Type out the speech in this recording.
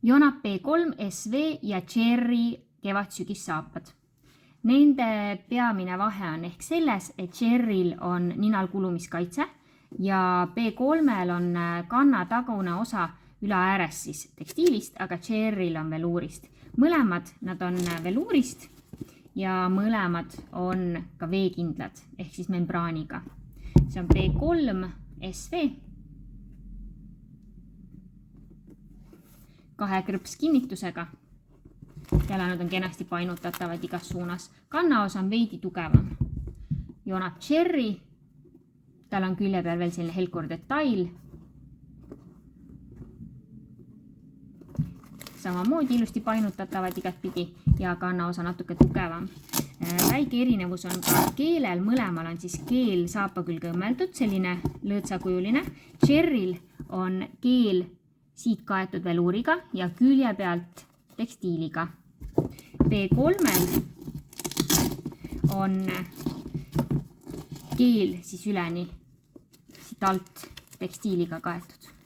Jonap B3, SV ja Cherry kevad-sügissaapad. Nende peamine vahe on ehk selles, et Cherryl on ninal kulumiskaitse ja B3-l on kanna tagune osa üle ääres siis tekstiilist, aga Cherryl on veluurist. Mõlemad nad on veluurist ja mõlemad on ka veekindlad ehk siis membraaniga. See on B3 SV. 2 krõps kinnitusega. Jalanõud on kenasti painutatavad igas suunas. Kannaos on veidi tugevam. Jonap Cherry. Tal on külje peal veel selline helkur detail. Samamoodi ilusti painutatavad igatpidi ja kannaosa natuke tugevam. Väike erinevus on ka keelel. Mõlemal on siis keel saapa külge õmmeldud, selline lõõtsakujuline. Cherryl on keel siit kaetud veluuriga ja külje pealt tekstiiliga. B3-l on keel siis üleni siit alt tekstiiliga kaetud.